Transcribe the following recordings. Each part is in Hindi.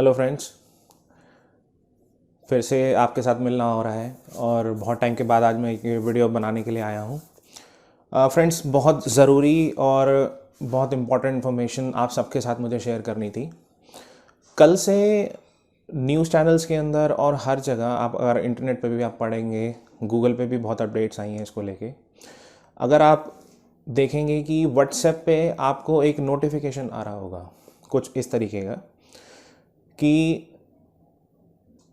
हेलो फ्रेंड्स, फिर से आपके साथ मिलना हो रहा है और बहुत टाइम के बाद आज मैं एक वीडियो बनाने के लिए आया हूँ। फ्रेंड्स, बहुत ज़रूरी और बहुत इम्पॉर्टेंट इन्फॉर्मेशन आप सबके साथ मुझे शेयर करनी थी। कल से न्यूज़ चैनल्स के अंदर और हर जगह आप अगर इंटरनेट पे भी आप पढ़ेंगे, गूगल पे भी बहुत अपडेट्स आई हैं इसको लेके। अगर आप देखेंगे कि व्हाट्सएप पे आपको एक नोटिफिकेशन आ रहा होगा कुछ इस तरीके का कि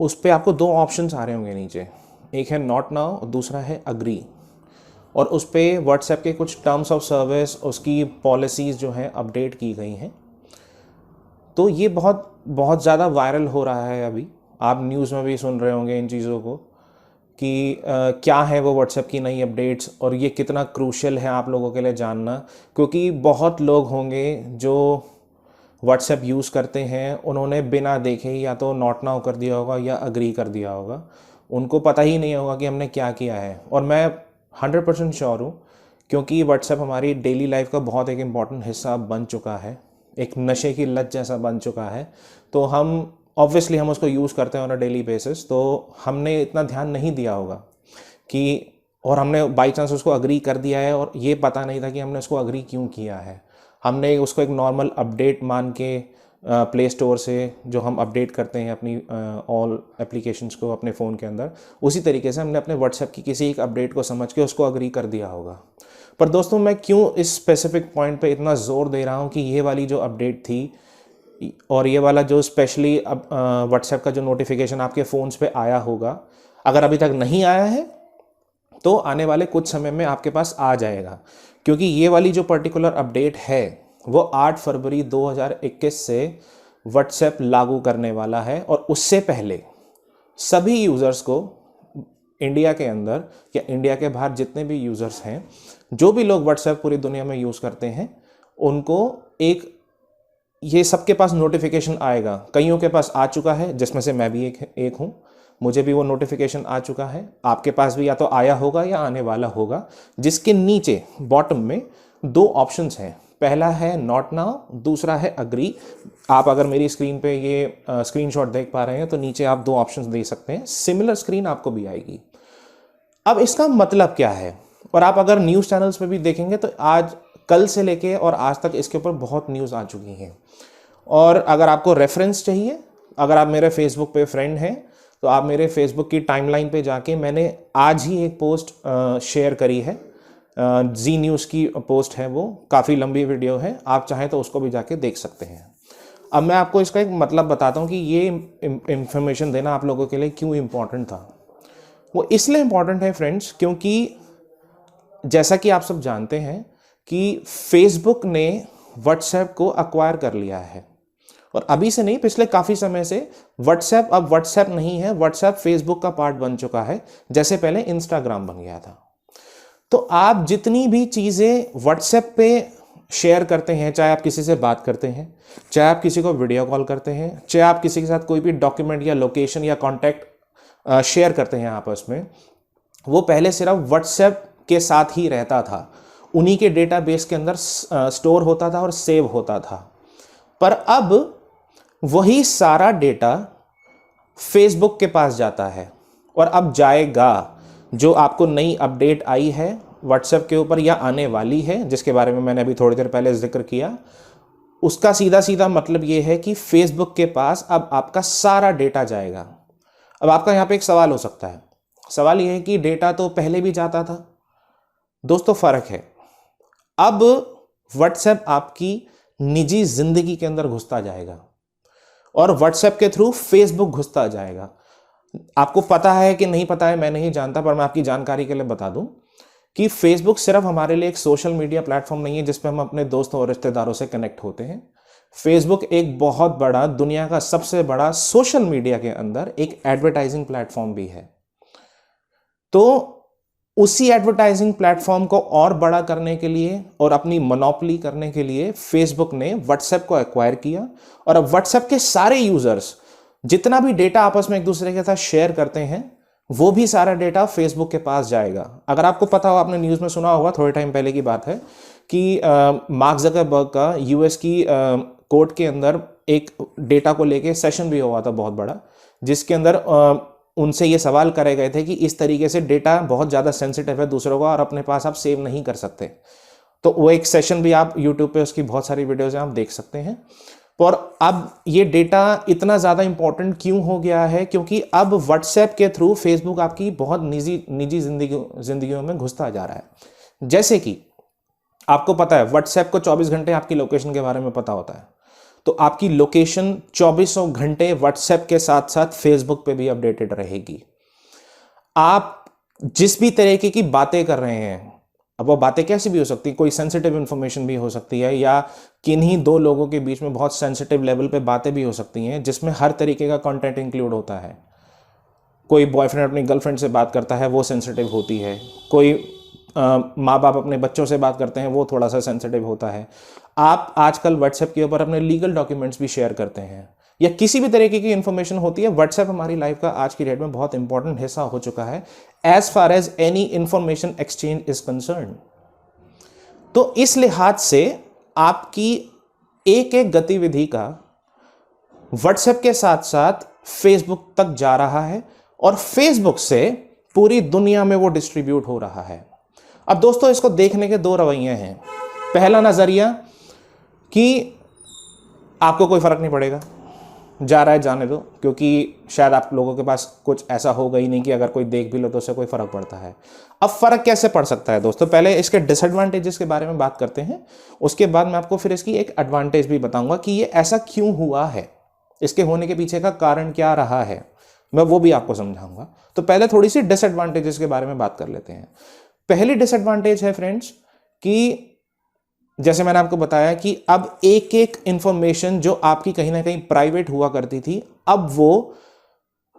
उस पर आपको दो ऑप्शंस आ रहे होंगे नीचे, एक है नॉट नाउ और दूसरा है अग्री। और उस पर व्हाट्सएप के कुछ टर्म्स ऑफ सर्विस, उसकी पॉलिसीज़ जो हैं अपडेट की गई हैं। तो ये बहुत बहुत ज़्यादा वायरल हो रहा है। अभी आप न्यूज़ में भी सुन रहे होंगे इन चीज़ों को कि क्या है वो व्हाट्सएप की नई अपडेट्स और ये कितना क्रूशियल है आप लोगों के लिए जानना, क्योंकि बहुत लोग होंगे जो व्हाट्सएप यूज़ करते हैं, उन्होंने बिना देखे या तो नॉट नाउ कर दिया होगा या अग्री कर दिया होगा। उनको पता ही नहीं होगा कि हमने क्या किया है। और मैं 100% श्योर हूँ, क्योंकि व्हाट्सएप हमारी डेली लाइफ का बहुत एक इम्पॉर्टेंट हिस्सा बन चुका है, एक नशे की लत जैसा बन चुका है। तो हम ऑब्वियसली हम उसको यूज़ करते हैं ऑन अ डेली बेसिस, तो हमने इतना ध्यान नहीं दिया होगा कि, और हमने बाई चांस उसको अग्री कर दिया है और ये पता नहीं था कि हमने उसको अग्री क्यों किया है। हमने उसको एक नॉर्मल अपडेट मान के प्ले स्टोर से जो हम अपडेट करते हैं अपनी ऑल एप्लीकेशंस को अपने फ़ोन के अंदर, उसी तरीके से हमने अपने व्हाट्सएप की किसी एक अपडेट को समझ के उसको अग्री कर दिया होगा। पर दोस्तों, मैं क्यों इस स्पेसिफिक पॉइंट पे इतना ज़ोर दे रहा हूँ कि ये वाली जो अपडेट थी और ये वाला जो स्पेशली अब व्हाट्सएप का जो नोटिफिकेशन आपके फ़ोन्स पे आया होगा, अगर अभी तक नहीं आया है तो आने वाले कुछ समय में आपके पास आ जाएगा। क्योंकि ये वाली जो पर्टिकुलर अपडेट है वो 8 फरवरी 2021 से व्हाट्सएप लागू करने वाला है। और उससे पहले सभी यूज़र्स को इंडिया के अंदर या इंडिया के बाहर जितने भी यूज़र्स हैं, जो भी लोग व्हाट्सएप पूरी दुनिया में यूज़ करते हैं, उनको एक ये सबके पास नोटिफिकेशन आएगा। कईयों के पास आ चुका है, जिसमें से मैं भी एक हूँ। मुझे भी वो नोटिफिकेशन आ चुका है। आपके पास भी या तो आया होगा या आने वाला होगा, जिसके नीचे बॉटम में दो ऑप्शंस हैं। पहला है नॉट नाउ, दूसरा है अग्री। आप अगर मेरी स्क्रीन पे ये स्क्रीनशॉट देख पा रहे हैं तो नीचे आप दो ऑप्शंस देख सकते हैं। सिमिलर स्क्रीन आपको भी आएगी। अब इसका मतलब क्या है? और आप अगर न्यूज़ चैनल्स पे भी देखेंगे तो आज कल से लेके और आज तक इसके ऊपर बहुत न्यूज़ आ चुकी हैं। और अगर आपको रेफरेंस चाहिए, अगर आप मेरे फेसबुक पे फ्रेंड हैं तो आप मेरे फेसबुक की टाइमलाइन पे जाके, मैंने आज ही एक पोस्ट शेयर करी है, जी न्यूज़ की पोस्ट है, वो काफ़ी लंबी वीडियो है, आप चाहें तो उसको भी जाके देख सकते हैं। अब मैं आपको इसका एक मतलब बताता हूँ कि ये इंफॉर्मेशन देना आप लोगों के लिए क्यों इम्पोर्टेंट था। वो इसलिए इम्पॉर्टेंट है फ्रेंड्स, क्योंकि जैसा कि आप सब जानते हैं कि फेसबुक ने व्हाट्सएप को अक्वायर कर लिया है। और अभी से नहीं, पिछले काफ़ी समय से व्हाट्सएप अब व्हाट्सएप नहीं है, व्हाट्सएप फेसबुक का पार्ट बन चुका है, जैसे पहले इंस्टाग्राम बन गया था। तो आप जितनी भी चीज़ें व्हाट्सएप पे शेयर करते हैं, चाहे आप किसी से बात करते हैं, चाहे आप किसी को वीडियो कॉल करते हैं, चाहे आप किसी के साथ कोई भी डॉक्यूमेंट या लोकेशन या कॉन्टैक्ट शेयर करते हैं आपस में, वो पहले सिर्फ व्हाट्सएप के साथ ही रहता था, उन्हीं के डेटाबेस के अंदर स्टोर होता था और सेव होता था। पर अब वही सारा डेटा फेसबुक के पास जाता है और अब जाएगा। जो आपको नई अपडेट आई है व्हाट्सएप के ऊपर या आने वाली है, जिसके बारे में मैंने अभी थोड़ी देर पहले जिक्र किया, उसका सीधा सीधा मतलब ये है कि फेसबुक के पास अब आपका सारा डेटा जाएगा। अब आपका यहाँ पे एक सवाल हो सकता है, सवाल ये है कि डेटा तो पहले भी जाता था। दोस्तों, फर्क है, अब व्हाट्सएप आपकी निजी जिंदगी के अंदर घुसता जाएगा और व्हाट्सएप के थ्रू फेसबुक घुसता जाएगा। आपको पता है कि नहीं पता है मैं नहीं जानता, पर मैं आपकी जानकारी के लिए बता दूं कि फेसबुक सिर्फ हमारे लिए एक सोशल मीडिया प्लेटफॉर्म नहीं है जिसपे हम अपने दोस्तों और रिश्तेदारों से कनेक्ट होते हैं। फेसबुक एक बहुत बड़ा, दुनिया का सबसे बड़ा सोशल मीडिया के अंदर एक एडवर्टाइजिंग प्लेटफॉर्म भी है। तो उसी एडवर्टाइजिंग प्लेटफॉर्म को और बड़ा करने के लिए और अपनी मोनोपोली करने के लिए फेसबुक ने व्हाट्सएप को एक्वायर किया। और अब व्हाट्सएप के सारे यूजर्स जितना भी डेटा आपस में एक दूसरे के साथ शेयर करते हैं, वो भी सारा डेटा फेसबुक के पास जाएगा। अगर आपको पता हो, आपने न्यूज़ में सुना होगा, थोड़े टाइम पहले की बात है कि मार्क जकरबर्ग का यूएस की कोर्ट के अंदर एक डेटा को लेके सेशन भी हुआ था बहुत बड़ा, जिसके अंदर उनसे ये सवाल करे गए थे कि इस तरीके से डेटा बहुत ज़्यादा सेंसिटिव है दूसरों का और अपने पास आप सेव नहीं कर सकते। तो वो एक सेशन भी आप यूट्यूब पे उसकी बहुत सारी वीडियोज़ हैं, आप देख सकते हैं। और अब ये डेटा इतना ज़्यादा इंपॉर्टेंट क्यों हो गया है? क्योंकि अब व्हाट्सएप के थ्रू फेसबुक आपकी बहुत निजी जिंदगियों में घुसता जा रहा है। जैसे कि आपको पता है व्हाट्सएप को 24 घंटे आपकी लोकेशन के बारे में पता होता है, तो आपकी लोकेशन 24 घंटे व्हाट्सएप के साथ साथ फेसबुक पे भी अपडेटेड रहेगी। आप जिस भी तरीके की बातें कर रहे हैं, अब वो बातें कैसी भी हो सकती है, कोई सेंसिटिव इंफॉर्मेशन भी हो सकती है, या किन्हीं दो लोगों के बीच में बहुत सेंसिटिव लेवल पे बातें भी हो सकती हैं जिसमें हर तरीके का कंटेंट इंक्लूड होता है। कोई बॉयफ्रेंड अपनी गर्लफ्रेंड से बात करता है, वो सेंसिटिव होती है। कोई माँ बाप अपने बच्चों से बात करते हैं, वो थोड़ा सा सेंसिटिव होता है। आप आजकल व्हाट्सएप के ऊपर अपने लीगल डॉक्यूमेंट्स भी शेयर करते हैं, या किसी भी तरीके की इंफॉर्मेशन होती है। व्हाट्सएप हमारी लाइफ का आज की डेट में बहुत इंपॉर्टेंट हिस्सा हो चुका है as far as any information exchange is concern. तो इस लिहाज से आपकी एक एक गतिविधि का व्हाट्सएप के साथ साथ फेसबुक तक जा रहा है और फेसबुक से पूरी दुनिया में वो डिस्ट्रीब्यूट हो रहा है। अब दोस्तों, इसको देखने के दो रवैये हैं। पहला नजरिया कि आपको कोई फर्क नहीं पड़ेगा, जा रहा है जाने दो, क्योंकि शायद आप लोगों के पास कुछ ऐसा होगा ही नहीं कि अगर कोई देख भी लो तो उससे कोई फर्क पड़ता है। अब फर्क कैसे पड़ सकता है दोस्तों? पहले इसके डिसएडवांटेजेस के बारे में बात करते हैं, उसके बाद मैं आपको फिर इसकी एक एडवांटेज भी बताऊंगा कि ये ऐसा क्यों हुआ है, इसके होने के पीछे का कारण क्या रहा है, मैं वो भी आपको समझाऊंगा। तो पहले थोड़ी सी डिसएडवांटेजेस के बारे में बात कर लेते हैं। पहली डिसएडवांटेज है फ्रेंड्स कि जैसे मैंने आपको बताया कि अब एक एक इंफॉर्मेशन जो आपकी कहीं ना कहीं प्राइवेट हुआ करती थी, अब वो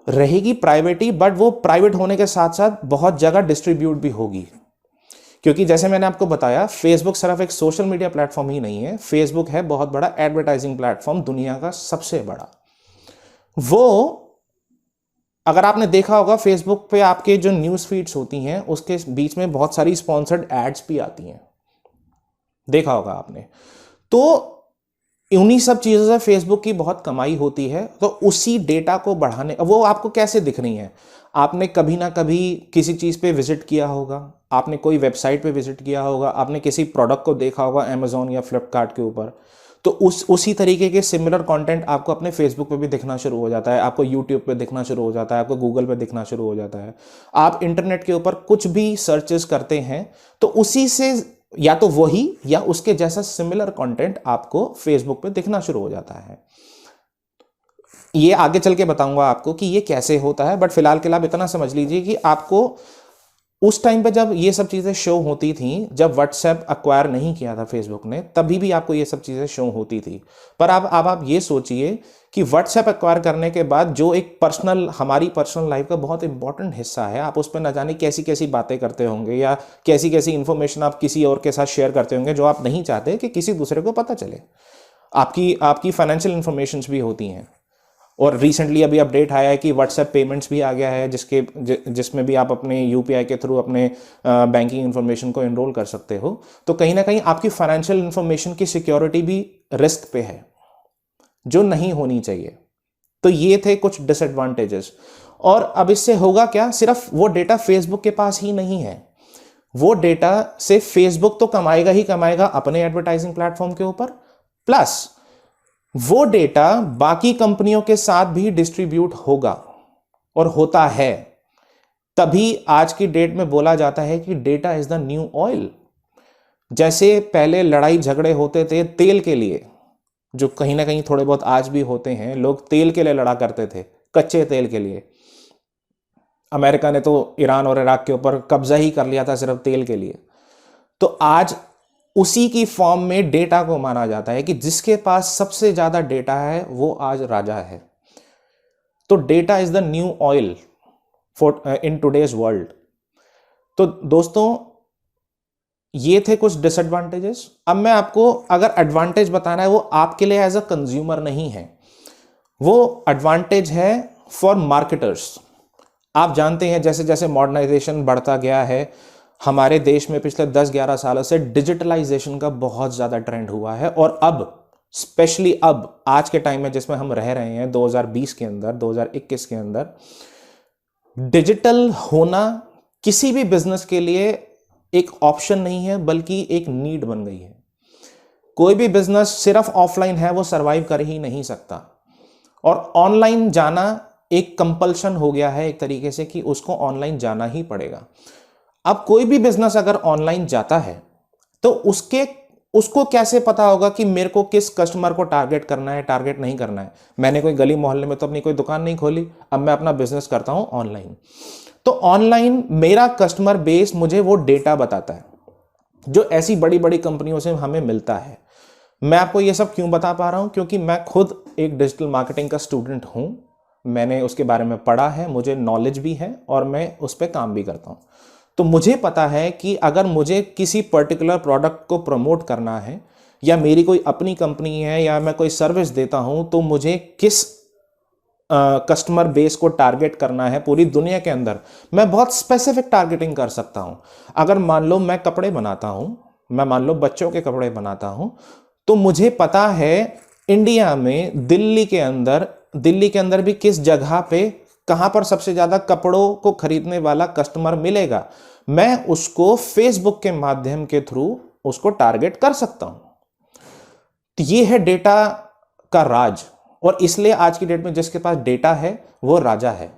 रहेगी प्राइवेट ही, बट वो प्राइवेट होने के साथ साथ बहुत जगह डिस्ट्रीब्यूट भी होगी। क्योंकि जैसे मैंने आपको बताया, फेसबुक सिर्फ एक सोशल मीडिया प्लेटफॉर्म ही नहीं है, फेसबुक है बहुत बड़ा एडवर्टाइजिंग प्लेटफॉर्म, दुनिया का सबसे बड़ा। वो अगर आपने देखा होगा, फेसबुक पे आपके जो न्यूज़ फीड्स होती हैं उसके बीच में बहुत सारी स्पॉन्सर्ड एड्स भी आती हैं, देखा होगा आपने। तो उन्हीं सब चीज़ों से फेसबुक की बहुत कमाई होती है। तो उसी डेटा को बढ़ाने, वो आपको कैसे दिख रही है? आपने कभी ना कभी किसी चीज़ पे विजिट किया होगा, आपने कोई वेबसाइट पे विजिट किया होगा, आपने किसी प्रोडक्ट को देखा होगा अमेजोन या फ्लिपकार्ट के ऊपर, तो उसी तरीके के सिमिलर कंटेंट आपको अपने फेसबुक पे भी दिखना शुरू हो जाता है, आपको यूट्यूब पे दिखना शुरू हो जाता है, आपको गूगल पे दिखना शुरू हो जाता है। आप इंटरनेट के ऊपर कुछ भी सर्चेस करते हैं तो उसी से या तो वही या उसके जैसा सिमिलर कंटेंट आपको फेसबुक पे दिखना शुरू हो जाता है। ये आगे चल के बताऊंगा आपको कि ये कैसे होता है, बट फिलहाल के लिए आप इतना समझ लीजिए कि आपको उस टाइम पे जब ये सब चीज़ें शो होती थी, जब व्हाट्सएप अक्वायर नहीं किया था फेसबुक ने, तभी भी आपको ये सब चीज़ें शो होती थी। पर अब आप ये सोचिए कि व्हाट्सएप अक्वायर करने के बाद जो एक हमारी पर्सनल लाइफ का बहुत इंपॉर्टेंट हिस्सा है, आप उस पर न जाने कैसी कैसी बातें करते होंगे या कैसी कैसी इंफॉर्मेशन आप किसी और के साथ शेयर करते होंगे जो आप नहीं चाहते कि किसी दूसरे को पता चले। आपकी फाइनेंशियल इंफॉर्मेशन भी होती हैं। और रिसेंटली अभी अपडेट आया है कि व्हाट्सएप पेमेंट्स भी आ गया है, जिसमें भी आप अपने यूपीआई के थ्रू अपने बैंकिंग इन्फॉर्मेशन को एनरोल कर सकते हो। तो कहीं ना कहीं आपकी फाइनेंशियल इन्फॉर्मेशन की सिक्योरिटी भी रिस्क पे है, जो नहीं होनी चाहिए। तो ये थे कुछ डिसएडवांटेजेस। और अब इससे होगा क्या? सिर्फ वो डेटा फेसबुक के पास ही नहीं है, वो डेटा से फेसबुक तो कमाएगा ही कमाएगा अपने एडवर्टाइजिंग प्लेटफॉर्म के ऊपर, प्लस वो डेटा बाकी कंपनियों के साथ भी डिस्ट्रीब्यूट होगा और होता है। तभी आज की डेट में बोला जाता है कि data is the new oil. जैसे पहले लड़ाई झगड़े होते थे तेल के लिए, जो कहीं ना कहीं थोड़े बहुत आज भी होते हैं, लोग तेल के लिए लड़ा करते थे, कच्चे तेल के लिए। अमेरिका ने तो ईरान और इराक के ऊपर कब्जा ही कर लिया था सिर्फ तेल के लिए। तो आज उसी की फॉर्म में डेटा को माना जाता है कि जिसके पास सबसे ज्यादा डेटा है वो आज राजा है। तो data is the new oil for in today's world. तो दोस्तों, ये थे कुछ डिसएडवांटेजेस। अब मैं आपको अगर एडवांटेज बताना है, वो आपके लिए एज अ कंज्यूमर नहीं है, वो एडवांटेज है फॉर मार्केटर्स। आप जानते हैं जैसे जैसे मॉडर्नाइजेशन बढ़ता गया है, हमारे देश में पिछले 10-11 सालों से डिजिटलाइजेशन का बहुत ज़्यादा ट्रेंड हुआ है। और अब स्पेशली अब आज के टाइम में जिसमें हम रह रहे हैं 2020 के अंदर, 2021 के अंदर, डिजिटल होना किसी भी बिजनेस के लिए एक ऑप्शन नहीं है बल्कि एक नीड बन गई है। कोई भी बिजनेस सिर्फ ऑफलाइन है वो सरवाइव कर ही नहीं सकता, और ऑनलाइन जाना एक कंपल्शन हो गया है एक तरीके से कि उसको ऑनलाइन जाना ही पड़ेगा। अब कोई भी बिजनेस अगर ऑनलाइन जाता है तो उसको कैसे पता होगा कि मेरे को किस कस्टमर को टारगेट करना है, टारगेट नहीं करना है। मैंने कोई गली मोहल्ले में तो अपनी कोई दुकान नहीं खोली, अब मैं अपना बिजनेस करता हूं ऑनलाइन, तो ऑनलाइन मेरा कस्टमर बेस मुझे वो डेटा बताता है जो ऐसी बड़ी बड़ी कंपनियों से हमें मिलता है। मैं आपको ये सब क्यों बता पा रहा हूं? क्योंकि मैं खुद एक डिजिटल मार्केटिंग का स्टूडेंट हूं, मैंने उसके बारे में पढ़ा है, मुझे नॉलेज भी है और मैं उस पर काम भी करता हूं। तो मुझे पता है कि अगर मुझे किसी पर्टिकुलर प्रोडक्ट को प्रमोट करना है, या मेरी कोई अपनी कंपनी है, या मैं कोई सर्विस देता हूं, तो मुझे किस कस्टमर बेस को टारगेट करना है पूरी दुनिया के अंदर, मैं बहुत स्पेसिफिक टारगेटिंग कर सकता हूं। अगर मान लो मैं कपड़े बनाता हूं, मैं मान लो बच्चों के कपड़े बनाता हूं, तो मुझे पता है इंडिया में दिल्ली के अंदर भी किस जगह पे, कहां पर सबसे ज्यादा कपड़ों को खरीदने वाला कस्टमर मिलेगा। मैं उसको फेसबुक के माध्यम के थ्रू उसको टारगेट कर सकता हूं। तो ये है डेटा का राज, और इसलिए आज की डेट में जिसके पास डेटा है वो राजा है।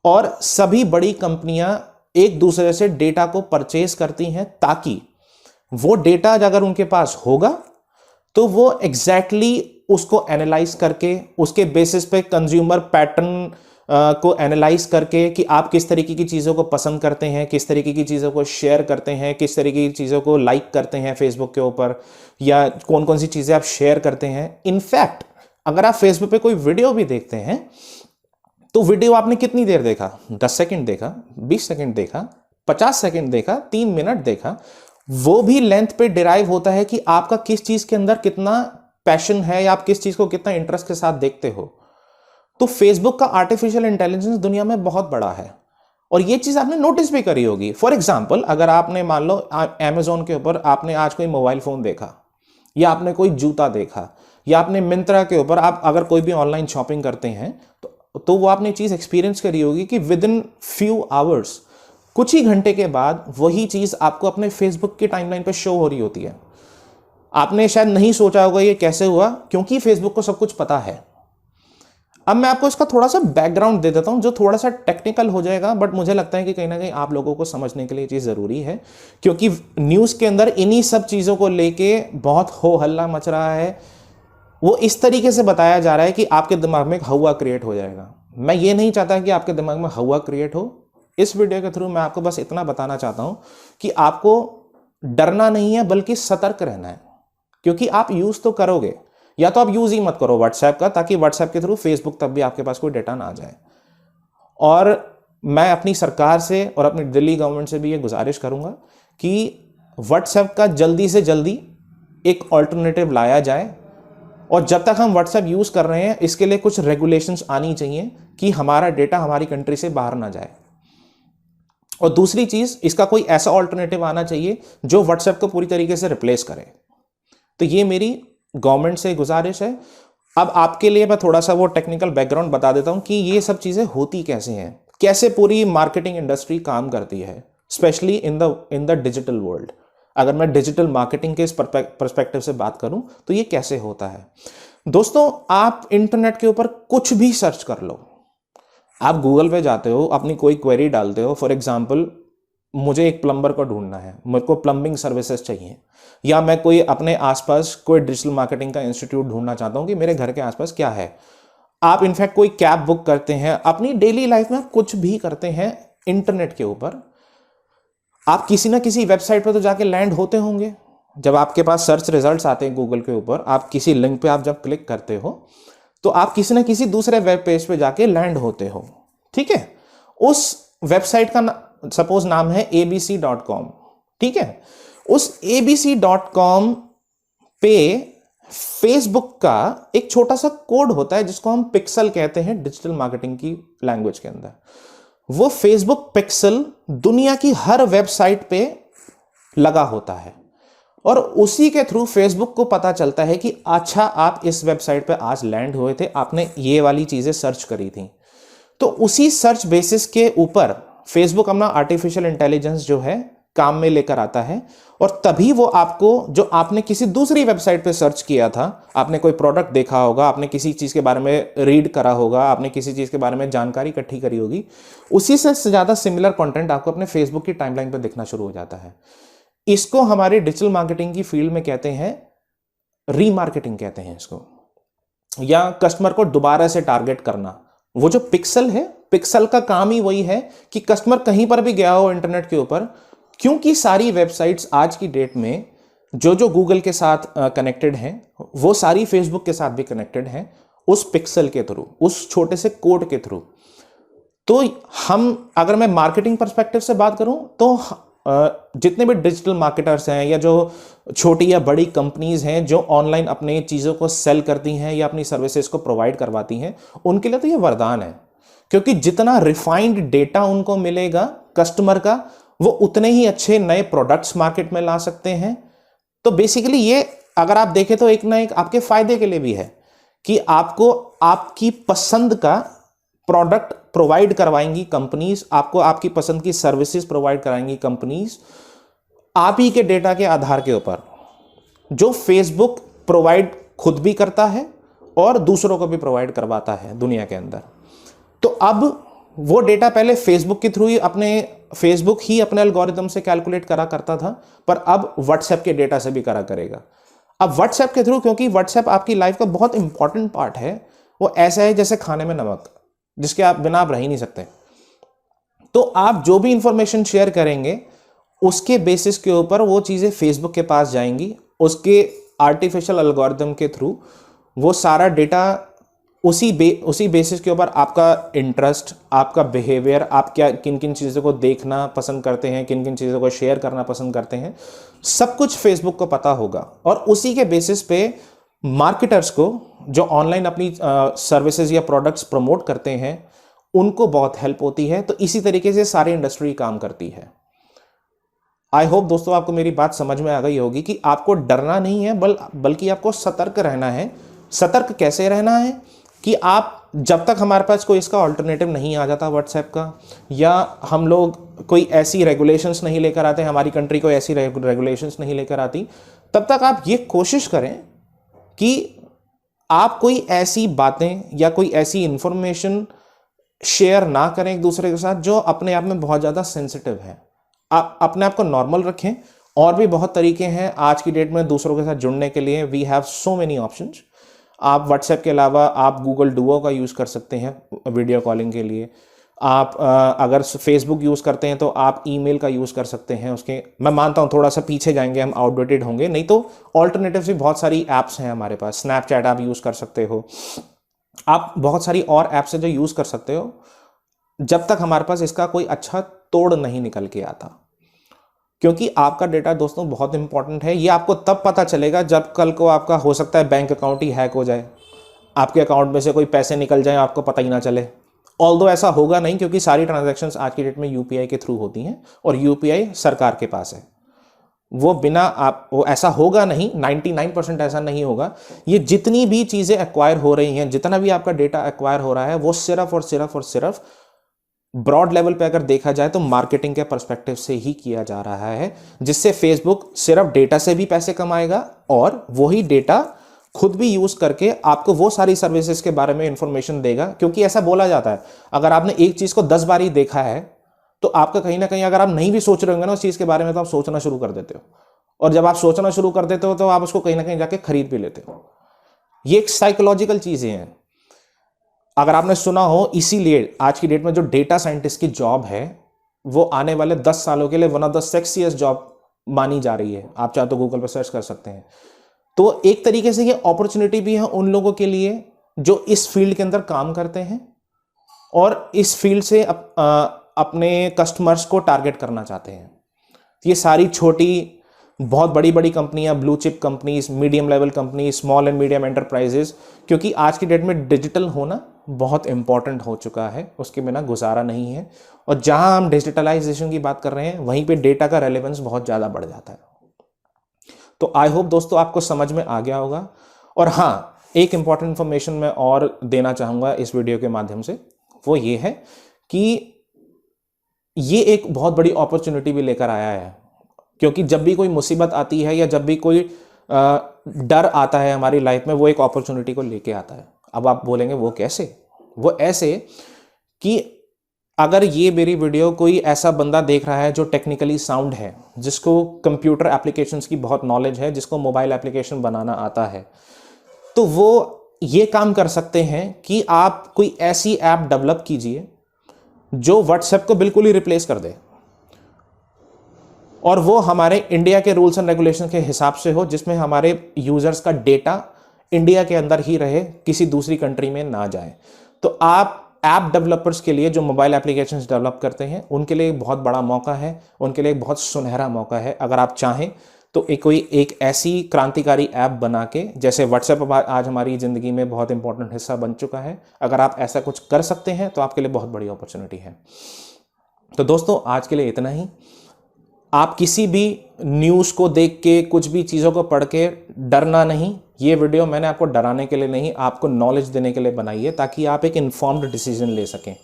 और सभी बड़ी कंपनियां एक दूसरे से डेटा को परचेज करती हैं, ताकि वो डेटा अगर उनके पास होगा तो वो एग्जैक्टली उसको एनालाइज करके, उसके बेसिस पे कंज्यूमर पैटर्न को एनालाइज करके कि आप किस तरीके की चीज़ों को पसंद करते हैं, किस तरीके की चीज़ों को शेयर करते हैं, किस तरीके की चीज़ों को लाइक करते हैं फेसबुक के ऊपर, या कौन कौन सी चीज़ें आप शेयर करते हैं। इनफैक्ट अगर आप फेसबुक पे कोई वीडियो भी देखते हैं तो वीडियो आपने कितनी देर देखा, 10 सेकंड देखा, 20 सेकंड देखा, 50 सेकंड देखा, 3 मिनट देखा, वो भी लेंथ पे डिराइव होता है कि आपका किस चीज़ के अंदर कितना पैशन है, या आप किस चीज़ को कितना इंटरेस्ट के साथ देखते हो। तो फेसबुक का आर्टिफिशियल इंटेलिजेंस दुनिया में बहुत बड़ा है, और ये चीज़ आपने नोटिस भी करी होगी। फॉर एग्जाम्पल, अगर आपने मान लो अमेजोन के ऊपर आपने आज कोई मोबाइल फ़ोन देखा, या आपने कोई जूता देखा, या आपने मिंत्रा के ऊपर आप अगर कोई भी ऑनलाइन शॉपिंग करते हैं, तो वो आपने चीज़ एक्सपीरियंस करी होगी कि विद इन फ्यू आवर्स, कुछ ही घंटे के बाद वही चीज़ आपको अपने फेसबुक की टाइमलाइन पे शो हो रही होती है। आपने शायद नहीं सोचा होगा ये कैसे हुआ, क्योंकि फेसबुक को सब कुछ पता है। अब मैं आपको इसका थोड़ा सा बैकग्राउंड दे देता हूं जो थोड़ा सा टेक्निकल हो जाएगा, बट मुझे लगता है कि कहीं ना कहीं आप लोगों को समझने के लिए चीज़ ज़रूरी है, क्योंकि न्यूज़ के अंदर इन्हीं सब चीज़ों को लेके बहुत हो हल्ला मच रहा है। वो इस तरीके से बताया जा रहा है कि आपके दिमाग में एक हवा क्रिएट हो जाएगा। मैं ये नहीं चाहता कि आपके दिमाग में हवा क्रिएट हो। इस वीडियो के थ्रू मैं आपको बस इतना बताना चाहता हूं कि आपको डरना नहीं है बल्कि सतर्क रहना है, क्योंकि आप यूज़ तो करोगे, या तो आप यूज़ ही मत करो व्हाट्सएप का, ताकि व्हाट्सएप के थ्रू फेसबुक तक भी आपके पास कोई डेटा ना आ जाए। और मैं अपनी सरकार से और अपनी दिल्ली गवर्नमेंट से भी ये गुजारिश करूंगा कि व्हाट्सएप का जल्दी से जल्दी एक ऑल्टरनेटिव लाया जाए, और जब तक हम व्हाट्सएप यूज़ कर रहे हैं इसके लिए कुछ रेगुलेशंस आनी चाहिए कि हमारा डेटा हमारी कंट्री से बाहर ना जाए। और दूसरी चीज़, इसका कोई ऐसा ऑल्टरनेटिव आना चाहिए जो व्हाट्सएप को पूरी तरीके से रिप्लेस करे। तो ये मेरी गवर्नमेंट से गुजारिश है। अब आपके लिए मैं थोड़ा सा वो टेक्निकल बैकग्राउंड बता देता हूं कि ये सब चीज़ें होती कैसे हैं, कैसे पूरी मार्केटिंग इंडस्ट्री काम करती है, specially in the digital world. अगर मैं डिजिटल मार्केटिंग के इस पर्सपेक्टिव से बात करूं तो ये कैसे होता है। दोस्तों, आप इंटरनेट के ऊपर कुछ भी सर्च कर लो, आप गूगल पे जाते हो, अपनी कोई क्वेरी डालते हो, फॉर एग्जांपल मुझे एक प्लम्बर को ढूंढना है, मेरे को प्लम्बिंग सर्विसेज चाहिए, या मैं कोई अपने आसपास कोई डिजिटल मार्केटिंग का इंस्टीट्यूट ढूंढना चाहता हूं कि मेरे घर के आसपास क्या है। आप इनफैक्ट कोई कैब बुक करते हैं, अपनी डेली लाइफ में कुछ भी करते हैं इंटरनेट के ऊपर, आप किसी ना किसी वेबसाइट पर तो जाके लैंड होते होंगे। जब आपके पास सर्च रिजल्ट्स आते हैं गूगल के ऊपर, आप किसी लिंक पे आप जब क्लिक करते हो तो आप किसी ना किसी दूसरे वेब पेज पे जाके लैंड होते हो, ठीक है। उस वेबसाइट का सपोज नाम है abc.com, ठीक है। उस abc.com पे फेसबुक का एक छोटा सा कोड होता है जिसको हम पिक्सल कहते हैं डिजिटल मार्केटिंग की लैंग्वेज के अंदर। वो फेसबुक पिक्सल दुनिया की हर वेबसाइट पे लगा होता है, और उसी के थ्रू फेसबुक को पता चलता है कि अच्छा आप इस वेबसाइट पे आज लैंड हुए थे, आपने ये वाली चीज़ें सर्च करी थी। तो उसी सर्च बेसिस के ऊपर फेसबुक अपना आर्टिफिशियल इंटेलिजेंस जो है काम में लेकर आता है, और तभी वो आपको, जो आपने किसी दूसरी वेबसाइट पे सर्च किया था, आपने कोई प्रोडक्ट देखा होगा, आपने किसी चीज़ के बारे में रीड करा होगा, आपने किसी चीज़ के बारे में जानकारी इकट्ठी करी होगी, उसी से ज़्यादा सिमिलर कंटेंट आपको अपने फेसबुक की टाइमलाइन पर दिखना शुरू हो जाता है। इसको हमारे डिजिटल मार्केटिंग की फील्ड में कहते हैं रीमार्केटिंग कहते हैं इसको, या कस्टमर को दोबारा से टारगेट करना। वो जो पिक्सल है, पिक्सल का काम ही वही है कि कस्टमर कहीं पर भी गया हो इंटरनेट के ऊपर, क्योंकि सारी वेबसाइट्स आज की डेट में जो जो गूगल के साथ कनेक्टेड हैं, वो सारी फेसबुक के साथ भी कनेक्टेड हैं, उस पिक्सल के थ्रू, उस छोटे से कोड के थ्रू। तो हम, अगर मैं मार्केटिंग पर्सपेक्टिव से बात करूं, तो जितने भी डिजिटल मार्केटर्स हैं या जो छोटी या बड़ी कंपनीज हैं जो ऑनलाइन अपने चीज़ों को सेल करती हैं या अपनी सर्विसेज को प्रोवाइड करवाती हैं, उनके लिए तो ये वरदान है, क्योंकि जितना रिफाइंड डेटा उनको मिलेगा कस्टमर का, वो उतने ही अच्छे नए प्रोडक्ट्स मार्केट में ला सकते हैं। तो बेसिकली ये, अगर आप देखें तो एक ना एक आपके फायदे के लिए भी है कि आपको आपकी पसंद का प्रोडक्ट प्रोवाइड करवाएंगी कंपनीज, आपको आपकी पसंद की सर्विसेज प्रोवाइड कराएंगी कंपनीज, आप ही के डेटा के आधार के ऊपर, जो फेसबुक प्रोवाइड खुद भी करता है और दूसरों को भी प्रोवाइड करवाता है दुनिया के अंदर। तो अब वो डेटा पहले फेसबुक के थ्रू ही फेसबुक ही अपने एल्गोरिदम से कैलकुलेट करा करता था, पर अब व्हाट्सएप के डेटा से भी करा करेगा। अब व्हाट्सएप के थ्रू, क्योंकि व्हाट्सएप आपकी लाइफ का बहुत इंपॉर्टेंट पार्ट है, वो ऐसा है जैसे खाने में नमक, जिसके आप बिना आप रह ही नहीं सकते। तो आप जो भी इंफॉर्मेशन शेयर करेंगे, उसके बेसिस के ऊपर वो चीज़ें फेसबुक के पास जाएंगी, उसके आर्टिफिशियल एल्गोरिदम के थ्रू वो सारा डेटा उसी बेसिस के ऊपर आपका इंटरेस्ट, आपका बिहेवियर, आप क्या किन किन चीज़ों को देखना पसंद करते हैं, किन किन चीज़ों को शेयर करना पसंद करते हैं, सब कुछ फेसबुक को पता होगा। और उसी के बेसिस पे मार्केटर्स को, जो ऑनलाइन अपनी सर्विसेज या प्रोडक्ट्स प्रमोट करते हैं, उनको बहुत हेल्प होती है। तो इसी तरीके से सारी इंडस्ट्री काम करती है। आई होप दोस्तों आपको मेरी बात समझ में आ गई होगी कि आपको डरना नहीं है, बल्कि आपको सतर्क रहना है। सतर्क कैसे रहना है कि आप, जब तक हमारे पास कोई इसका ऑल्टरनेटिव नहीं आ जाता व्हाट्सएप का, या हम लोग कोई ऐसी रेगुलेशंस नहीं लेकर आते, हमारी कंट्री कोई ऐसी रेगुलेशंस नहीं लेकर आती, तब तक आप ये कोशिश करें कि आप कोई ऐसी बातें या कोई ऐसी इंफॉर्मेशन शेयर ना करें एक दूसरे के साथ जो अपने आप में बहुत ज़्यादा सेंसिटिव है। आप अपने आप को नॉर्मल रखें। और भी बहुत तरीके हैं आज की डेट में दूसरों के साथ जुड़ने के लिए। We have so many options. आप व्हाट्सएप के अलावा आप गूगल डुओ का यूज़ कर सकते हैं वीडियो कॉलिंग के लिए। आप अगर फेसबुक यूज़ करते हैं तो आप ईमेल का यूज़ कर सकते हैं। उसके, मैं मानता हूँ थोड़ा सा पीछे जाएंगे हम, आउटडेटेड होंगे, नहीं तो ऑल्टरनेटिव्स भी बहुत सारी ऐप्स हैं हमारे पास। स्नैपचैट आप यूज़ कर सकते हो, आप बहुत सारी और ऐप्स हैं जो यूज़ कर सकते हो, जब तक हमारे पास इसका कोई अच्छा तोड़ नहीं निकल के आता। क्योंकि आपका डेटा दोस्तों बहुत इंपॉर्टेंट है। ये आपको तब पता चलेगा जब कल को आपका, हो सकता है बैंक अकाउंट ही हैक हो जाए, आपके अकाउंट में से कोई पैसे निकल जाए, आपको पता ही ना चले। ऑल्दो ऐसा होगा नहीं, क्योंकि सारी ट्रांजैक्शंस आज की डेट में यूपीआई के थ्रू होती हैं और यूपीआई सरकार के पास है। वो ऐसा होगा नहीं, 99% ऐसा नहीं होगा। ये जितनी भी चीज़ें एक्वायर हो रही हैं, जितना भी आपका डेटा एक्वायर हो रहा है, वो सिर्फ और सिर्फ ब्रॉड लेवल पे अगर देखा जाए तो मार्केटिंग के पर्सपेक्टिव से ही किया जा रहा है, जिससे फेसबुक सिर्फ डेटा से भी पैसे कमाएगा और वही डेटा खुद भी यूज करके आपको वो सारी सर्विसेज के बारे में इंफॉर्मेशन देगा। क्योंकि ऐसा बोला जाता है, अगर आपने एक चीज को 10 बार ही देखा है तो आपका कहीं ना कहीं, अगर आप नहीं भी सोच रहे होंगे ना उस चीज के बारे में, तो आप सोचना शुरू कर देते हो, और जब आप सोचना शुरू कर देते हो तो आप उसको कहीं ना कहीं जाके खरीद भी लेते हो। ये एक साइकोलॉजिकल चीजें हैं। अगर आपने सुना हो, इसीलिए आज की डेट में जो डेटा साइंटिस्ट की जॉब है वो आने वाले 10 सालों के लिए one of the sexiest job मानी जा रही है। आप चाहे तो गूगल पर सर्च कर सकते हैं। तो एक तरीके से ये अपॉर्चुनिटी भी है उन लोगों के लिए जो इस फील्ड के अंदर काम करते हैं और इस फील्ड से अपने कस्टमर्स को टारगेट करना चाहते हैं। ये सारी छोटी, बहुत बड़ी बड़ी कंपनियां, blue chip companies, medium level company, small and medium enterprises, क्योंकि आज की डेट में डिजिटल होना बहुत इंपॉर्टेंट हो चुका है, उसके बिना गुजारा नहीं है। और जहां हम डिजिटलाइजेशन की बात कर रहे हैं, वहीं पे डेटा का रेलेवेंस बहुत ज़्यादा बढ़ जाता है। तो आई होप दोस्तों आपको समझ में आ गया होगा। और हाँ, एक इम्पॉर्टेंट इन्फॉर्मेशन मैं और देना चाहूँगा इस वीडियो के माध्यम से, वो ये है कि ये एक बहुत बड़ी अपॉर्चुनिटी भी लेकर आया है। क्योंकि जब भी कोई मुसीबत आती है या जब भी कोई डर आता है हमारी लाइफ में, वो एक अपॉर्चुनिटी को लेके आता है। अब आप बोलेंगे वो कैसे? वो ऐसे कि अगर ये मेरी वीडियो कोई ऐसा बंदा देख रहा है जो टेक्निकली साउंड है, जिसको कंप्यूटर एप्लीकेशंस की बहुत नॉलेज है, जिसको मोबाइल एप्लीकेशन बनाना आता है, तो वो ये काम कर सकते हैं कि आप कोई ऐसी ऐप डेवलप कीजिए जो व्हाट्सएप को बिल्कुल ही रिप्लेस कर दे, और वो हमारे इंडिया के रूल्स एंड रेगुलेशन के हिसाब से हो, जिसमें हमारे यूजर्स का डेटा इंडिया के अंदर ही रहे, किसी दूसरी कंट्री में ना जाए। तो आप ऐप डेवलपर्स के लिए, जो मोबाइल एप्लीकेशंस डेवलप करते हैं, उनके लिए एक बहुत बड़ा मौका है, उनके लिए एक बहुत सुनहरा मौका है। अगर आप चाहें तो एक ऐसी क्रांतिकारी ऐप बना के, जैसे व्हाट्सएप आज हमारी ज़िंदगी में बहुत इंपॉर्टेंट हिस्सा बन चुका है, अगर आप ऐसा कुछ कर सकते हैं तो आपके लिए बहुत बड़ी अपॉर्चुनिटी है। तो दोस्तों आज के लिए इतना ही। आप किसी भी न्यूज़ को देख के, कुछ भी चीज़ों को पढ़ के डरना नहीं। ये वीडियो मैंने आपको डराने के लिए नहीं, आपको नॉलेज देने के लिए बनाई है, ताकि आप एक इन्फॉर्म्ड डिसीजन ले सकें।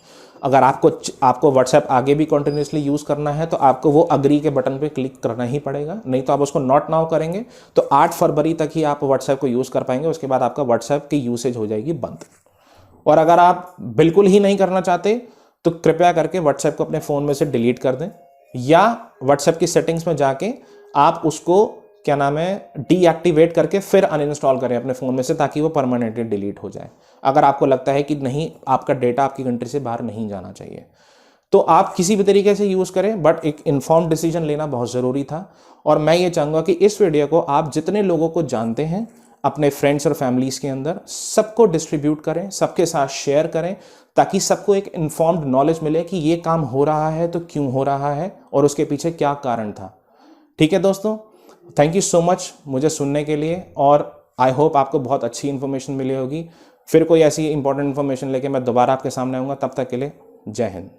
अगर आपको व्हाट्सएप आगे भी कंटिन्यूसली यूज़ करना है तो आपको वो अग्री के बटन पे क्लिक करना ही पड़ेगा, नहीं तो आप उसको नॉट नाउ करेंगे तो 8 फरवरी तक ही आप व्हाट्सएप को यूज़ कर पाएंगे। उसके बाद आपका व्हाट्सएप की यूसेज हो जाएगी बंद। और अगर आप बिल्कुल ही नहीं करना चाहते तो कृपया करके व्हाट्सएप को अपने फ़ोन में से डिलीट कर दें, या व्हाट्सएप की सेटिंग्स में जाके आप उसको डीएक्टिवेट करके फिर अनइंस्टॉल करें अपने फ़ोन में से, ताकि वो परमानेंटली डिलीट हो जाए। अगर आपको लगता है कि नहीं, आपका डेटा आपकी कंट्री से बाहर नहीं जाना चाहिए, तो आप किसी भी तरीके से यूज़ करें, बट एक इन्फॉर्म्ड डिसीजन लेना बहुत ज़रूरी था। और मैं ये चाहूँगा कि इस वीडियो को आप जितने लोगों को जानते हैं अपने फ्रेंड्स और फैमिलीज़ के अंदर, सबको डिस्ट्रीब्यूट करें, सबके साथ शेयर करें, ताकि सबको एक इन्फॉर्म्ड नॉलेज मिले कि ये काम हो रहा है तो क्यों हो रहा है और उसके पीछे क्या कारण था। ठीक है दोस्तों, थैंक यू सो मच मुझे सुनने के लिए, और आई होप आपको बहुत अच्छी इन्फॉर्मेशन मिली होगी। फिर कोई ऐसी इंपॉर्टेंट इन्फॉर्मेशन लेके मैं दोबारा आपके सामने आऊँगा। तब तक के लिए जय हिंद।